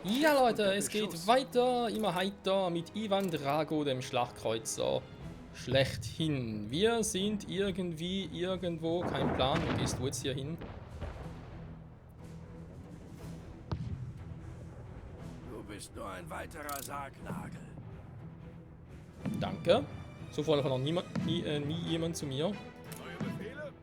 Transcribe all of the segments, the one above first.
Ja Leute, es geht weiter, immer heiter mit Ivan Drago, dem Schlachtkreuzer schlechthin. Wir sind irgendwie, irgendwo, kein Plan, wo gehst du jetzt hier hin? Du bist nur ein weiterer Sargnagel. Danke. So vorne noch nie jemand zu mir. Neue Befehle?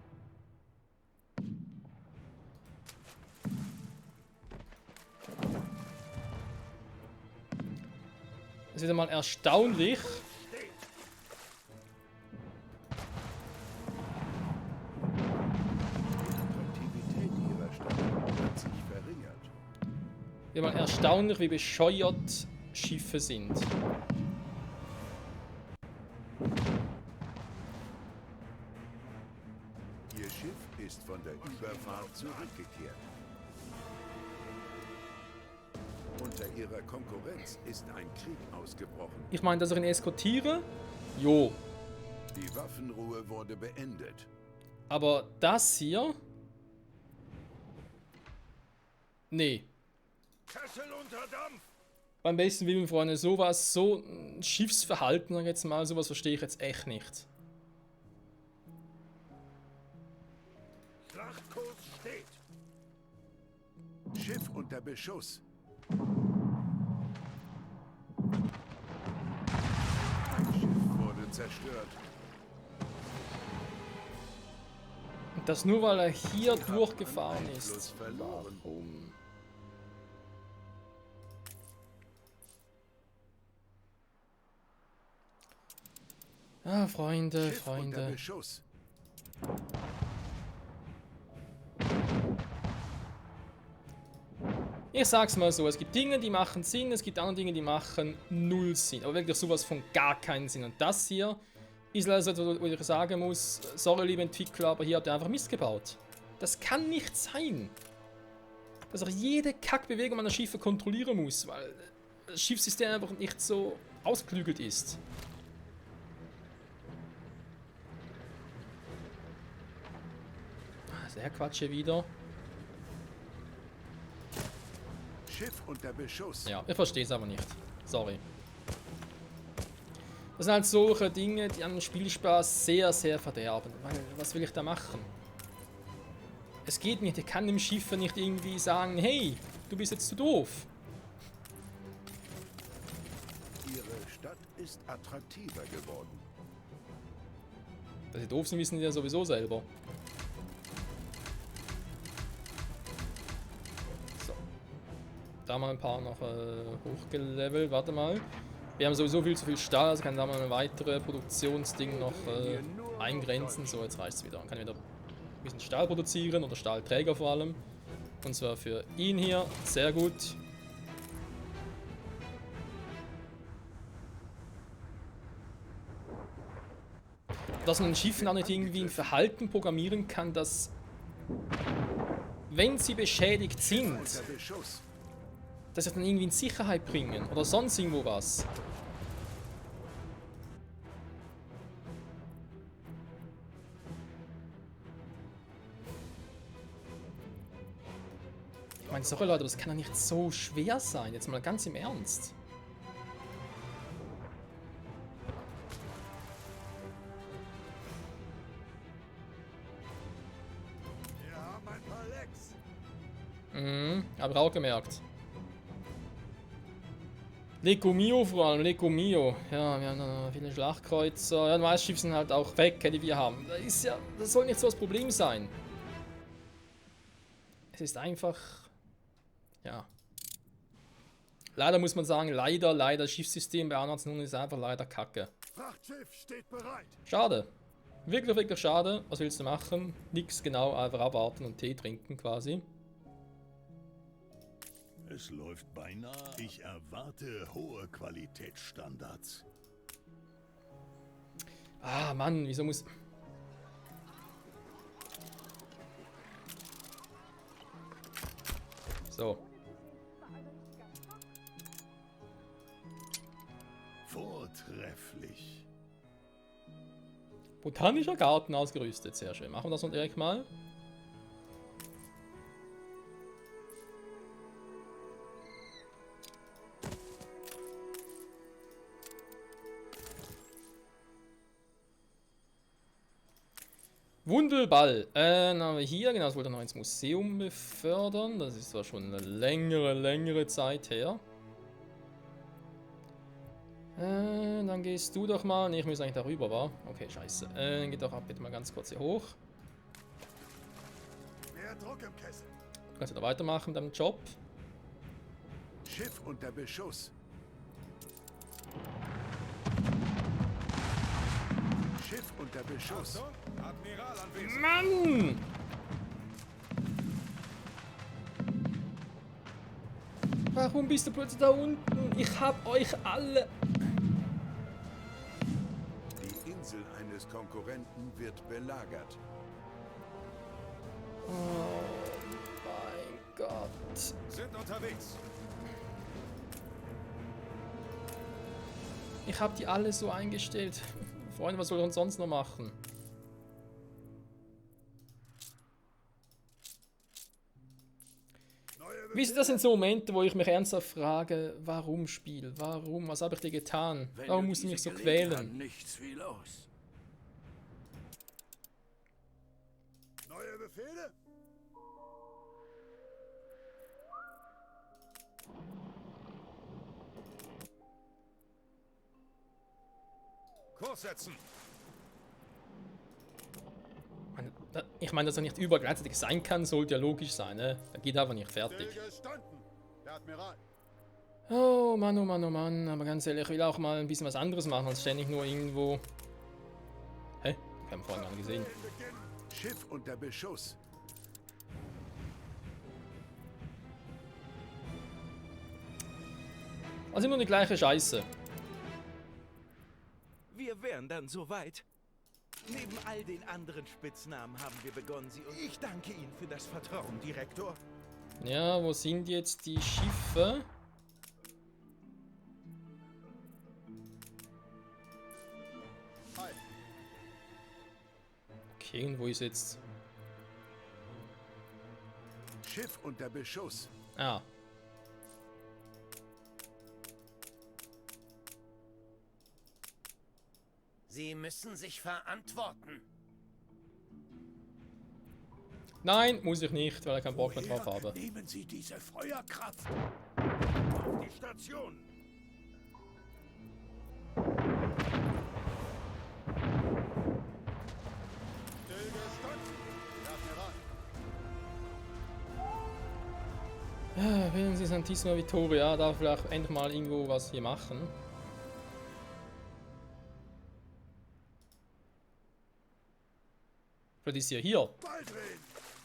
Das ist wieder mal erstaunlich. Die Attraktivität ihrer Stadt hat sich verringert. Wieder mal erstaunlich, wie bescheuert Schiffe sind. Ihr Schiff ist von der Überfahrt zurückgekehrt. Unter ihrer Konkurrenz ist ein Krieg ausgebrochen. Ich meine, dass ich ihn eskortiere? Jo. Die Waffenruhe wurde beendet. Aber das hier? Nee. Kessel unter Dampf! Beim besten Willen, Freunde, sowas, so ein Schiffsverhalten, sag ich jetzt mal, sowas verstehe ich jetzt echt nicht. Schlachtkurs steht. Schiff unter Beschuss. Ein Schiff wurde zerstört. Und das nur, weil er hier durchgefahren Einfluss ist. verloren. Warum? Ah, Freunde, Schiff unter Freunde. Beschuss. Ich sag's mal so, es gibt Dinge, die machen Sinn, es gibt andere Dinge, die machen null Sinn. Aber wirklich sowas von gar keinen Sinn. Und das hier ist also, wo ich sagen muss, sorry liebe Entwickler, aber hier habt ihr einfach Mist gebaut. Das kann nicht sein. Dass auch jede Kackbewegung meiner Schiffe kontrollieren muss, weil das Schiffssystem einfach nicht so ausgeklügelt ist. Der Quatsch hier wieder. Schiff unter Beschuss. Ja, ich verstehe es aber nicht. Sorry. Das sind halt solche Dinge, die einen Spielspaß sehr, sehr verderben. Weil, was will ich da machen? Es geht nicht, ich kann dem Schiff nicht irgendwie sagen, hey, du bist jetzt zu doof. Ihre Stadt ist attraktiver geworden. Dass sie doof sind, wissen die ja sowieso selber. So. Da mal ein paar noch hochgelevelt. Warte mal. Wir haben sowieso viel zu viel Stahl, also kann da mal ein weiteres Produktionsding noch eingrenzen. So, jetzt reicht es wieder. Man kann wieder ein bisschen Stahl produzieren oder Stahlträger vor allem. Und zwar für ihn hier. Sehr gut. Dass man in Schiffen auch nicht irgendwie ein Verhalten programmieren kann, dass, wenn sie beschädigt sind, Unter Beschuss. dass sie dann irgendwie in Sicherheit bringen oder sonst irgendwo was. Ich meine, sorry Leute, aber das kann doch nicht so schwer sein. Jetzt mal ganz im Ernst. Wir haben ein paar Lecks. Hab ich auch gemerkt. Lecco Mio vor allem, Lecco Mio. Ja, wir haben da viele Schlachtkreuzer. Ja, die meisten Schiffe sind halt auch weg, die wir haben. Das soll nicht so das Problem sein. Es ist einfach... Ja. Leider muss man sagen, leider, das Schiffssystem bei Arnolds nun ist einfach leider kacke. Frachtschiff steht bereit. Schade. Wirklich, wirklich schade. Was willst du machen? Nix, genau, einfach abwarten und Tee trinken quasi. Es läuft beinahe. Ich erwarte hohe Qualitätsstandards. Ah, Mann, wieso muss... So. Vortrefflich. Botanischer Garten ausgerüstet, sehr schön. Machen wir das noch direkt mal. Wundelball. Dann haben wir hier, genau, das wollte er noch ins Museum befördern. Das ist zwar schon eine längere Zeit her. Dann gehst du doch mal. Ne, ich muss eigentlich darüber, wa? Okay, scheiße. Dann geht doch ab, bitte mal ganz kurz hier hoch. Mehr Druck im Kessel. Du kannst ja da weitermachen mit deinem Job. Schiff unter Beschuss. Schiff unter Beschuss. Admiral anwesend. Mann! Warum bist du plötzlich da unten? Ich hab euch alle. Die Insel eines Konkurrenten wird belagert. Oh mein Gott. Sind unterwegs. Ich hab die alle so eingestellt. Freunde, was soll ich uns sonst noch machen? Wisst ihr, das sind so Momente, wo ich mich ernsthaft frage, warum Spiel? Warum? Was habe ich dir getan? Warum musst du mich so quälen? Nichts wie los. Neue Befehle? Kurs setzen. Ich meine, dass er nicht überall gleichzeitig sein kann, sollte ja logisch sein, ne? Da geht einfach nicht fertig. Stillgestanden, Herr Admiral. Oh Mann, oh Mann, oh Mann. Aber ganz ehrlich, ich will auch mal ein bisschen was anderes machen, als ständig nur irgendwo... Hä? Ich habe vorhin gar nicht gesehen. Schiff unter Beschuss. Also immer die gleiche Scheiße. Wir wären dann soweit. Neben all den anderen Spitznamen haben wir begonnen, sie und ich danke Ihnen für das Vertrauen, Direktor. Ja, wo sind jetzt die Schiffe? Okay, und wo ist jetzt... Schiff unter Beschuss. Ah. Sie müssen sich verantworten. Nein, muss ich nicht, weil ich keinen Bock mehr drauf habe. Nehmen Sie diese Feuerkraft. Auf die Station. Wählen Sie Santissima Vittoria, darf vielleicht endlich mal irgendwo was hier machen. Vielleicht ist sie ja hier.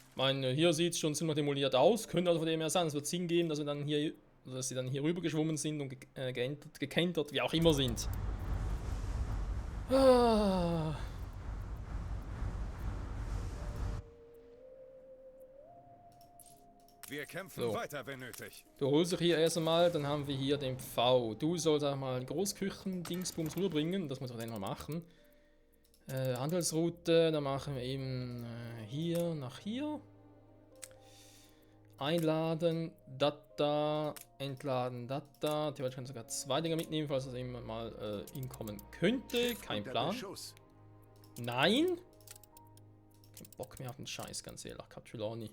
Ich meine, hier sieht es schon ziemlich demoliert aus. Könnte also von dem her sein, es wird Sinn geben, dass wir dann hier, dass sie dann hier rüber geschwommen sind und gekentert, wie auch immer sind. Ah. Wir kämpfen So. weiter, wenn nötig. Du holst dich hier erst einmal, dann haben wir hier den V. Du sollst auch mal Großküchen-Dingsbums rüberbringen, das muss ich dann mal machen. Handelsroute, dann machen wir eben hier nach hier. Einladen, Data, entladen, Data. Theoretisch kann ich sogar 2 Dinger mitnehmen, falls das eben mal hinkommen könnte. Kein Plan. Nein! Kein Bock mehr auf den Scheiß, ganz ehrlich. Capulani.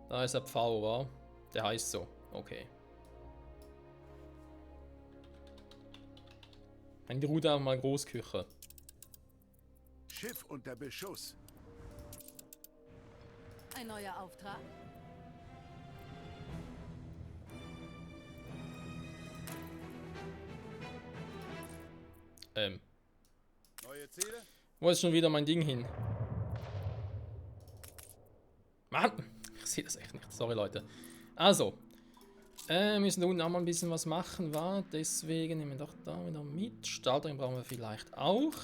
Da ist der Pfau, wa? Der heißt so. Okay. Dann die Route einfach mal Großküche. Schiff unter Beschuss. Ein neuer Auftrag? Neue Ziele? Wo ist schon wieder mein Ding hin? Mann! Ich sehe das echt nicht. Sorry, Leute. Also. Müssen da unten auch mal ein bisschen was machen, war. Deswegen nehmen wir doch da wieder mit. Stahlring brauchen wir vielleicht auch.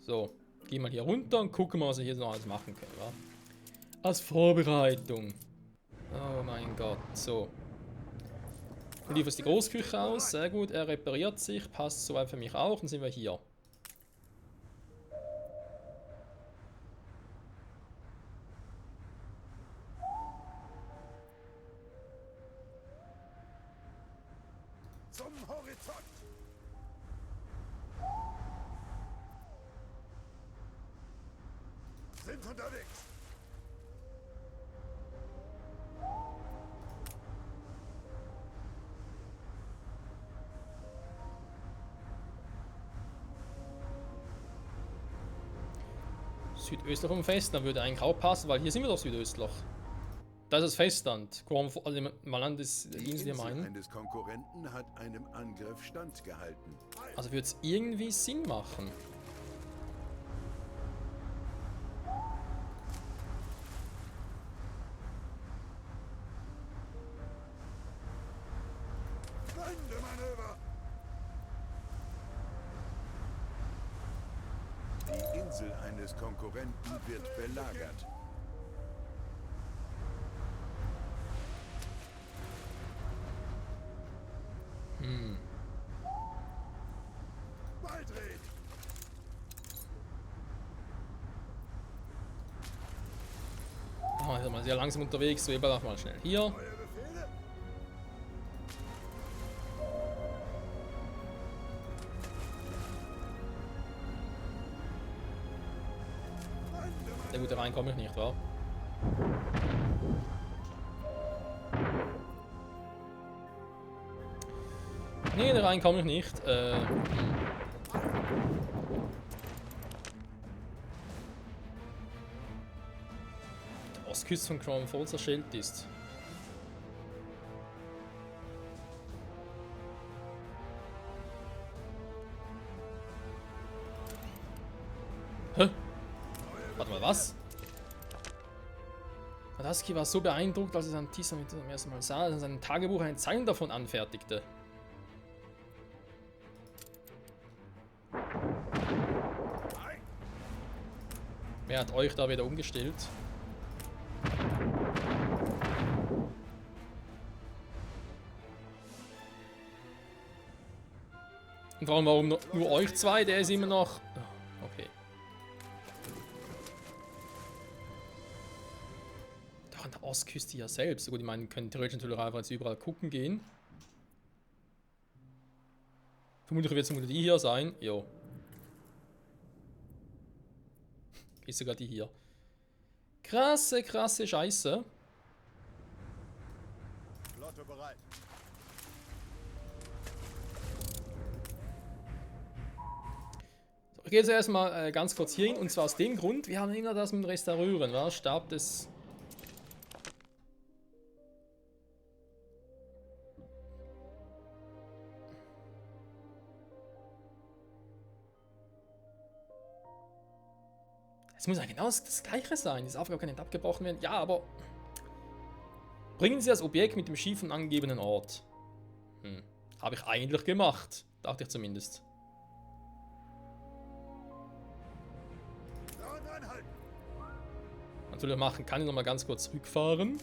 So. Gehen wir hier runter und gucken mal, was wir hier noch alles machen können, wa? Als Vorbereitung. Oh mein Gott. So. Du lieferst die Großküche aus. Sehr gut. Er repariert sich. Passt soweit für mich auch. Dann sind wir hier. Zum Horizont. Sind unterwegs. Südöstlich vom Festland würde eigentlich auch passen, weil hier sind wir doch südöstlich. Da ist das Festland. Also mal an das Die Insel Insel meinen. eines Konkurrenten hat einem Angriff standgehalten. Also würde es irgendwie Sinn machen. Wendemanöver! Die Insel eines Konkurrenten wird belagert. Baldric! Ah, ist mal sehr langsam unterwegs, so eben auch mal schnell hier. Neue Befehle? Der gute rein komme ich nicht, wa? Nee, da rein komme ich nicht. Die Ostküste von Crown Falls erstellt ist. Hä? Warte mal, was? Adaski war so beeindruckt, als er seinen Teaser zum ersten Mal sah, dass er in seinem Tagebuch eine Zeichnung davon anfertigte. Wer hat euch da wieder umgestellt? Und vor allem, warum nur euch zwei? Der ist immer noch... Oh, okay. Doch an der Ostküste ja selbst. So gut, ich meine, können theoretisch natürlich einfach jetzt überall gucken gehen. Vermutlich wird es die hier sein. Jo. Ist sogar die hier. Krasse, krasse Scheiße. Flotte bereit. So, ich gehe jetzt erstmal ganz kurz hier hin. Und zwar aus dem Grund, wir haben immer das mit dem Restaurieren. War Stab des... Es muss ja genau das Gleiche sein. Diese Aufgabe kann nicht abgebrochen werden. Ja, aber... Bringen Sie das Objekt mit dem schiefen angegebenen Ort. Habe ich eigentlich gemacht. Dachte ich zumindest. Natürlich machen kann ich nochmal ganz kurz zurückfahren.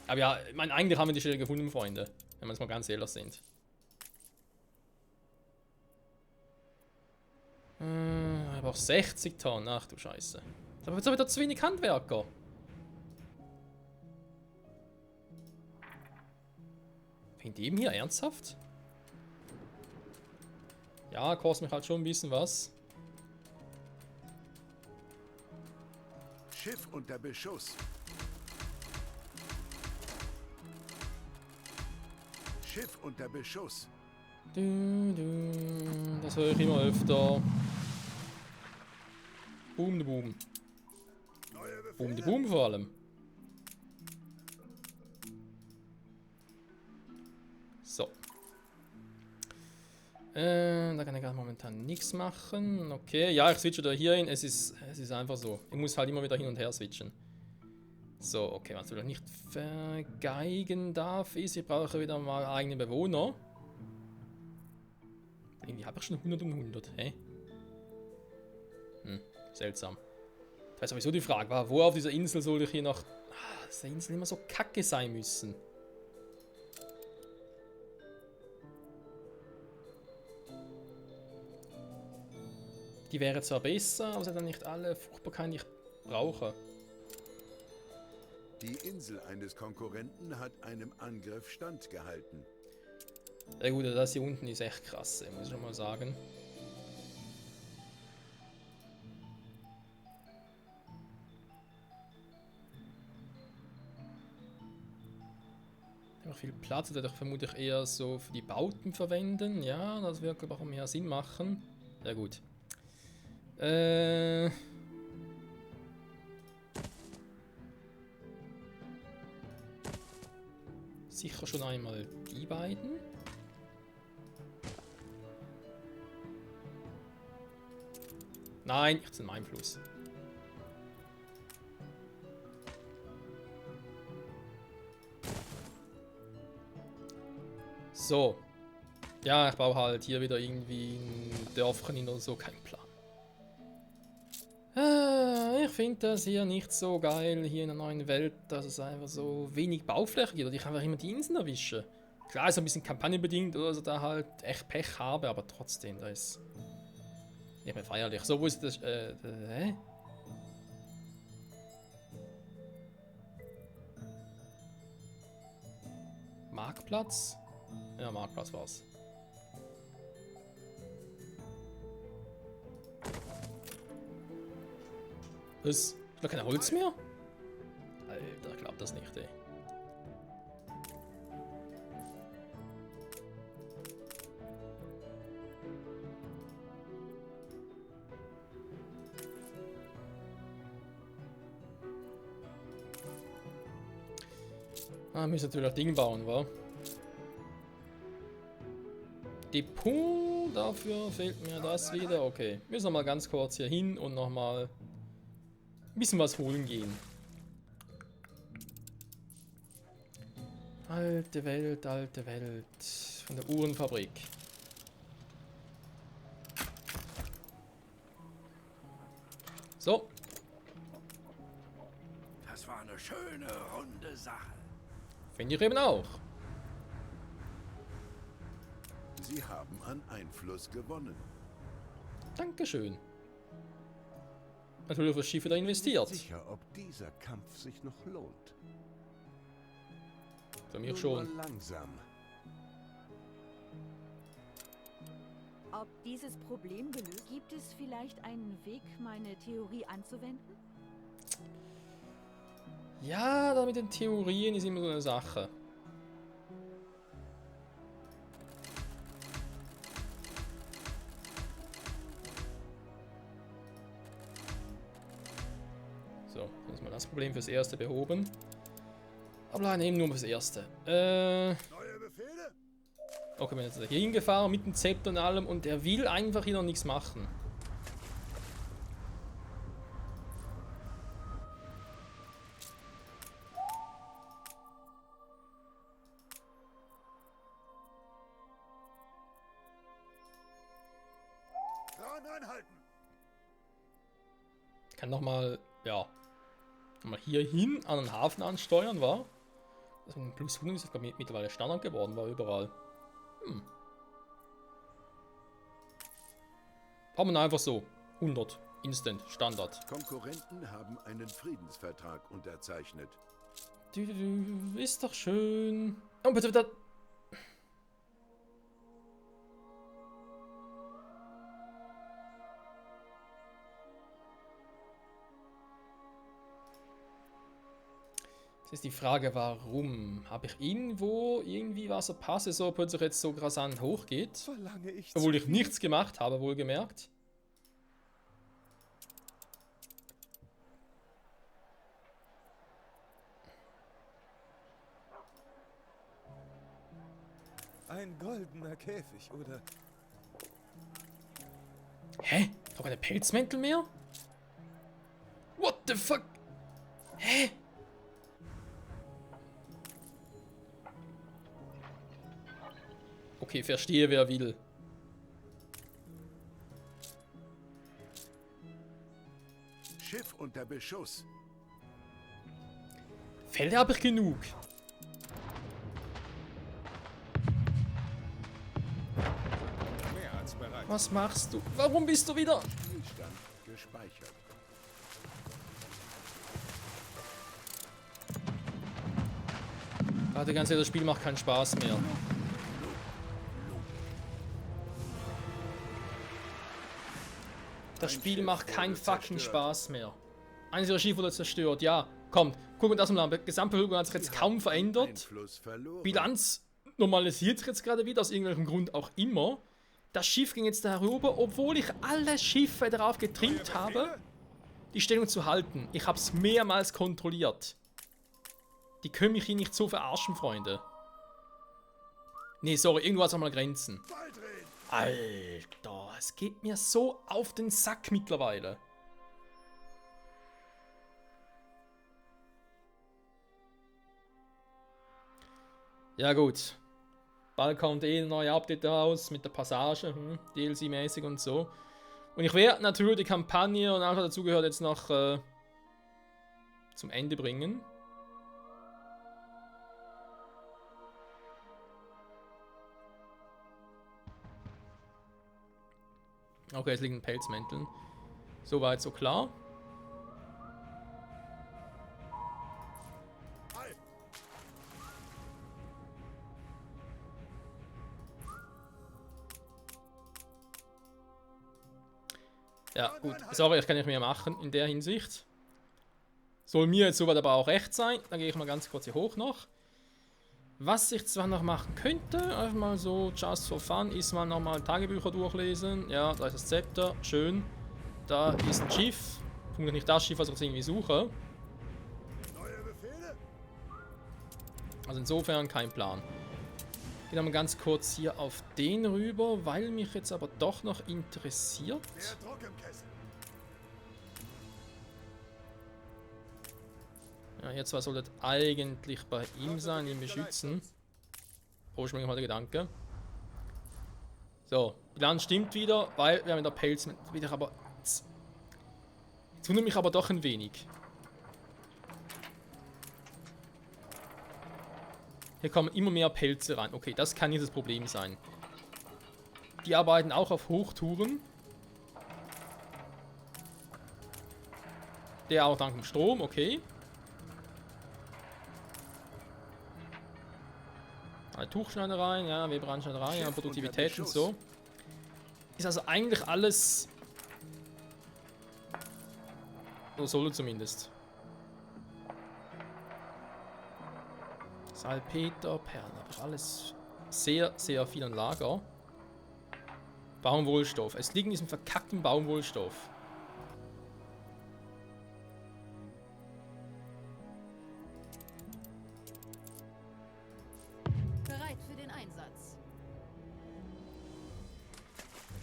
Aber ja, ich meine, eigentlich haben wir die Stelle gefunden, Freunde. Wenn wir es mal ganz ehrlich sind. Aber auch 60 Tonnen, ach du Scheiße. Aber jetzt habe ich da zu wenig Handwerker. Wegen dem hier, ernsthaft? Ja, kostet mich halt schon ein bisschen was. Schiff unter Beschuss. Schiff unter Beschuss. Das höre ich immer öfter. Boom, de Boom. Boom, de Boom vor allem. So. Da kann ich gerade momentan nichts machen. Okay, ja, ich switche da hier hin. Es ist einfach so. Ich muss halt immer wieder hin und her switchen. So, okay, was ich nicht vergeigen darf, ist, ich brauche wieder mal eigene Bewohner. Irgendwie habe ich schon 100 und 100, hä? Seltsam. Da ist sowieso die Frage, wo auf dieser Insel soll ich hier noch... dass die Insel immer so kacke sein müssen. Die wäre zwar besser, aber sie hat dann nicht alle Fruchtbarkeiten, die ich brauche. Die Insel eines Konkurrenten hat einem Angriff standgehalten. Ja gut, das hier unten ist echt krass, muss ich schon mal sagen. Noch viel Platz, das werde ich vermutlich eher so für die Bauten verwenden. Ja, das wird glaube ich auch mehr Sinn machen. Ja gut. Sicher schon einmal die beiden. Nein, ich ziehe meinen Einfluss. So. Ja, ich baue halt hier wieder irgendwie ein Dörfchen oder so, kein Plan. Ich finde das hier nicht so geil, hier in der neuen Welt, dass es einfach so wenig Baufläche gibt und ich einfach immer die Inseln erwische. Klar, ist ein bisschen kampagnenbedingt oder so, da halt echt Pech habe, aber trotzdem, da ist nicht mehr feierlich. So, wo ist das? Hä? Marktplatz? Ja, Marktplatz war's. Was? Ist da kein Holz mehr? Alter, ich glaub das nicht, ey. Ah, wir müssen natürlich Ding bauen, wa? Depot, dafür fehlt mir das wieder. Okay, müssen wir mal ganz kurz hier hin und nochmal ein bisschen was holen gehen. Alte Welt, von der Uhrenfabrik. So. Das war eine schöne, runde Sache. Finde ich eben auch. Sie haben an Einfluss gewonnen. Dankeschön. Natürlich auf das Schiff wieder investiert. Sicher, ob dieser Kampf sich noch lohnt. Für mich Nur schon. langsam. Ob dieses Problem gelöst, gibt es vielleicht einen Weg, meine Theorie anzuwenden? Ja, da mit den Theorien ist immer so eine Sache. So, dann ist mal das Problem fürs Erste behoben. Aber nein, eben nur fürs Erste. Neue Befehle? Okay, wir sind jetzt hier hingefahren mit dem Zepter und allem und er will einfach hier noch nichts machen. Plan einhalten. Ich kann nochmal, ja, nochmal hier hin an den Hafen ansteuern, war. Also ein Plus 100 ist jetzt, glaube ich, mittlerweile Standard geworden, war überall. Aber einfach so. 100. Instant. Standard. Konkurrenten haben einen Friedensvertrag unterzeichnet. Ist doch schön. Oh, bitte wieder. Das ist die Frage, warum? Habe ich irgendwo irgendwie was verpasst, so plötzlich jetzt so rasant hochgeht? Verlange ich Obwohl ich nichts gemacht habe, wohlgemerkt. Ein goldener Käfig, oder? Hä? Ich habe keine Pelzmäntel mehr? What the fuck? Hä? Okay, verstehe, wer will. Schiff unter Beschuss. Felder habe ich genug. Mehr als bereit. Was machst du? Warum bist du wieder? Spielstand gespeichert. Warte, ganz ehrlich, das Spiel macht keinen Spaß mehr. Das Spiel macht keinen fucking Spaß mehr. Einziger Schiff wurde zerstört, ja. Kommt, gucken wir das mal an. Die Gesamtbewegung hat sich jetzt kaum verändert. Einfluss verloren. Bilanz normalisiert sich jetzt gerade wieder, aus irgendwelchem Grund auch immer. Das Schiff ging jetzt da rüber, obwohl ich alle Schiffe darauf getrimmt habe, die Stellung zu halten. Ich habe es mehrmals kontrolliert. Die können mich hier nicht so verarschen, Freunde. Nee, sorry, irgendwo hat es auch mal Grenzen. Alter, es geht mir so auf den Sack mittlerweile. Ja gut. Bald kommt eh ein neues Update raus mit der Passage, DLC-mäßig und so. Und ich werde natürlich die Kampagne und alles, was dazugehört, jetzt noch zum Ende bringen. Okay, es liegen Pelzmänteln. Soweit, so klar. Ja, gut. Sorry, ich kann nicht mehr machen in der Hinsicht. Soll mir jetzt soweit aber auch recht sein. Dann gehe ich mal ganz kurz hier hoch noch. Was ich zwar noch machen könnte, einfach mal so just for fun, ist mal nochmal Tagebücher durchlesen. Ja, da ist das Zepter, schön. Da ist ein Schiff. Punkt nicht das Schiff, was ich jetzt irgendwie suche. Also insofern kein Plan. Gehen wir mal ganz kurz hier auf den rüber, weil mich jetzt aber doch noch interessiert. Ja, jetzt was soll das eigentlich bei ihm sein, ihn beschützen. Ursprünglich mal der Gedanke. So, Bilanz stimmt wieder, weil wir haben in der Pelz wieder, aber jetzt wundert mich aber doch ein wenig. Hier kommen immer mehr Pelze rein. Okay, das kann nicht das Problem sein. Die arbeiten auch auf Hochtouren. Der auch dank dem Strom, okay. Eine Tuchschneiderei, ja, Weberanschneiderei, ja, Produktivität und so. Ist also eigentlich alles... Oder soll zumindest. Salpeter, Perlen, aber alles sehr, sehr viel an Lager. Baumwollstoff. Es liegt in diesem verkackten Baumwollstoff. Bereit für den Einsatz.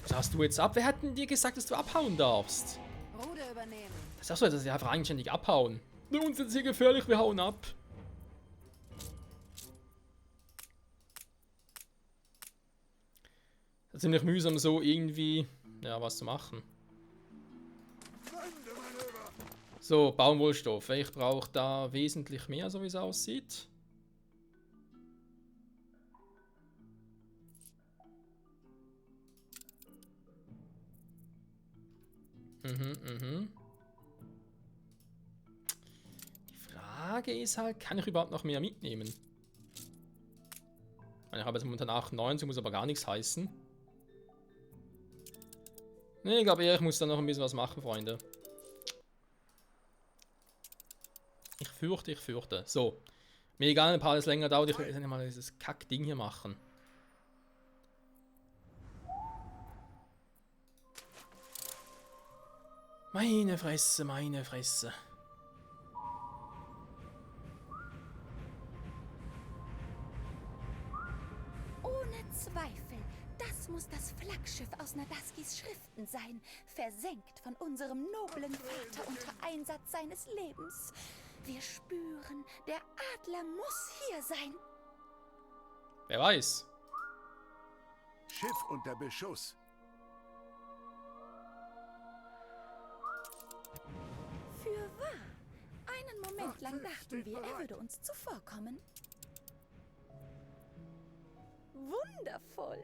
Was hast du jetzt ab? Wer hat denn dir gesagt, dass du abhauen darfst? Ruder übernehmen. Sagst du, dass sie einfach eigenständig abhauen? Uns ist hier gefährlich, wir hauen ab. Das ist ziemlich mühsam, so irgendwie, ja, was zu machen. So, Baumwollstoff. Ich brauche da wesentlich mehr, so wie es aussieht. Die Frage ist halt, kann ich überhaupt noch mehr mitnehmen? Ich habe jetzt momentan 98, muss aber gar nichts heißen. Ne, ich glaube eher, ich muss da noch ein bisschen was machen, Freunde. Ich fürchte. So. Mir egal, ein paar das länger dauert, ich will jetzt mal dieses Kack-Ding hier machen. Meine Fresse, meine Fresse. Ohne Zweifel. Das muss das Flaggschiff aus Nadaskis Schriften sein, versenkt von unserem noblen Vater unter Einsatz seines Lebens. Wir spüren, der Adler muss hier sein. Wer weiß. Schiff unter Beschuss. Fürwahr. Einen Moment lang dachten wir, er würde uns zuvorkommen. Wundervoll.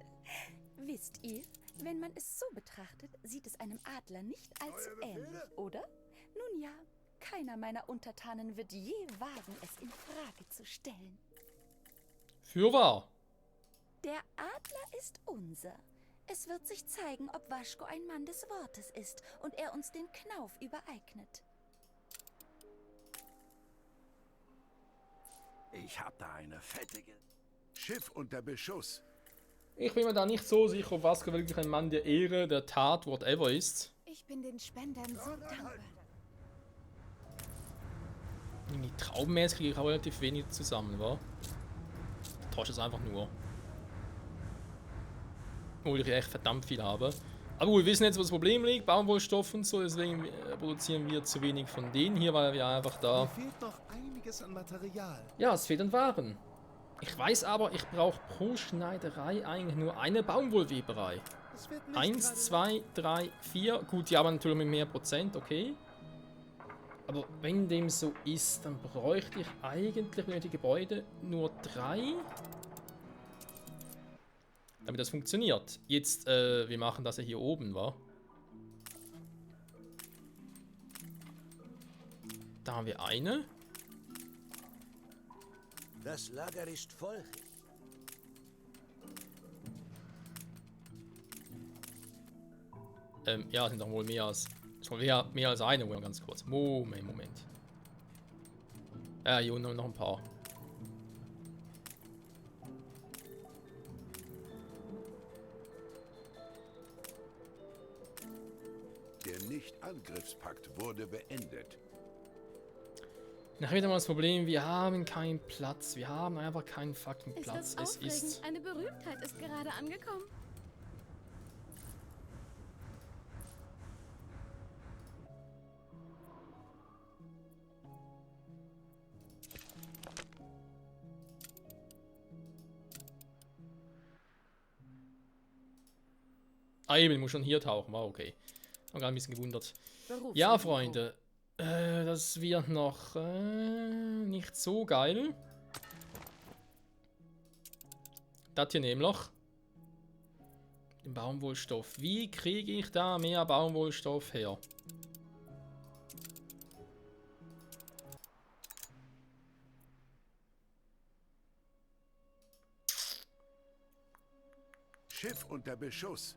Wisst ihr, wenn man es so betrachtet, sieht es einem Adler nicht allzu ähnlich, oder? Nun ja, keiner meiner Untertanen wird je wagen, es in Frage zu stellen. Fürwahr. Der Adler ist unser. Es wird sich zeigen, ob Waschko ein Mann des Wortes ist und er uns den Knauf übereignet. Ich hab da eine fettige... Schiff unter Beschuss. Ich bin mir da nicht so sicher, ob Vasco wirklich ein Mann der Ehre, der Tat, whatever ist. Ich bin den Spendern so dankbar. Irgendwie traummäßig kriege ich auch relativ wenig zusammen, wa? Ich täusche es einfach nur. Obwohl ich echt verdammt viel habe. Aber wir wissen jetzt, wo das Problem liegt, Baumwollstoff und so, deswegen produzieren wir zu wenig von denen hier, weil wir einfach da... Mir fehlt noch einiges an Material. Ja, es fehlt an Waren. Ich weiß aber, ich brauche pro Schneiderei eigentlich nur eine Baumwollweberei. Es wird nicht 1, gerade- 2, 3, 4. Gut, die haben natürlich mit mehr Prozent, okay. Aber wenn dem so ist, dann bräuchte ich eigentlich für die Gebäude nur 3. Damit das funktioniert. Jetzt, wir machen das ja hier oben, wa? Da haben wir eine. Das Lager ist voll. Ja, sind doch wohl mehr als... Ist wohl mehr als eine, wohl ganz kurz. Moment. Ja, hier unten noch ein paar. Der Nicht-Angriffspakt wurde beendet. Nachher wieder mal das Problem, wir haben keinen Platz. Wir haben einfach keinen fucking Platz. Es ist... Eine Berühmtheit ist gerade angekommen. Ah, eben, ich muss schon hier tauchen. War okay. Ich war gerade ein bisschen gewundert. Ja, Freunde. Das wird noch nicht so geil. Das hier nämlich. Den Baumwollstoff. Wie kriege ich da mehr Baumwollstoff her? Schiff unter Beschuss.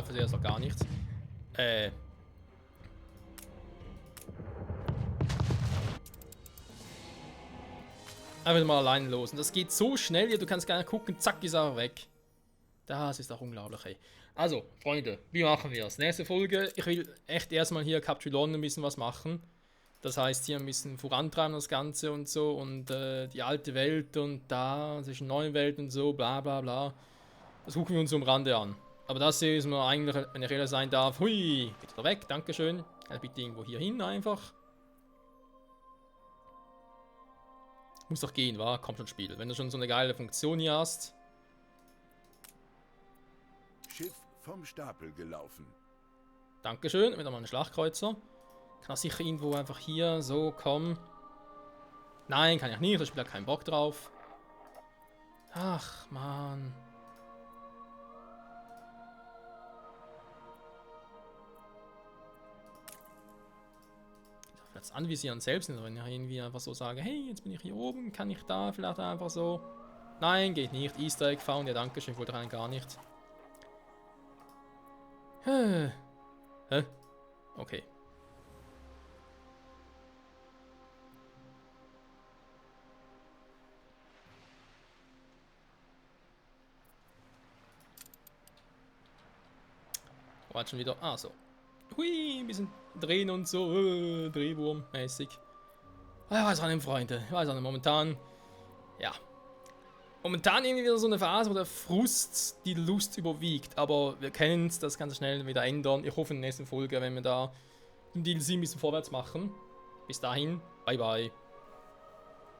Vielleicht ist noch gar nichts. Einfach mal allein los. Und das geht so schnell hier, du kannst gar nicht gucken, zack, ist er weg. Das ist doch unglaublich, ey. Also, Freunde, wie machen wir es? Nächste Folge, ich will echt erstmal hier Captulon ein bisschen was machen. Das heißt, hier ein bisschen vorantreiben das Ganze und so. Und die alte Welt und da, zwischen neuen Welt und so, bla bla bla. Das gucken wir uns am Rande an. Aber das hier ist mir eigentlich, wenn ich ehrlich sein darf, hui, geht da weg, dankeschön. Also bitte irgendwo hier hin einfach. Muss doch gehen, wa? Kommt schon Spiel. Wenn du schon so eine geile Funktion hier hast. Schiff vom Stapel gelaufen. Dankeschön, wieder mal ein Schlachtkreuzer. Kann auch sicher irgendwo einfach hier so kommen. Nein, kann ich nicht, das Spiel hat keinen Bock drauf. Ach, Mann. Das anvisieren selbst nicht, wenn ich irgendwie einfach so sage, hey, jetzt bin ich hier oben, kann ich da vielleicht einfach so... Nein, geht nicht. Easter Egg found, ja danke schön, ich wollte rein gar nicht. Hä? Okay. War schon wieder... Ah, so. Hui, ein bisschen drehen und so, Drehwurm-mäßig. Ich weiß auch nicht, Freunde. Ich weiß auch nicht, momentan... Ja. Momentan irgendwie wieder so eine Phase, wo der Frust die Lust überwiegt. Aber wir können es, das ganz schnell wieder ändern. Ich hoffe in der nächsten Folge, wenn wir da im DLC ein bisschen vorwärts machen. Bis dahin, bye bye.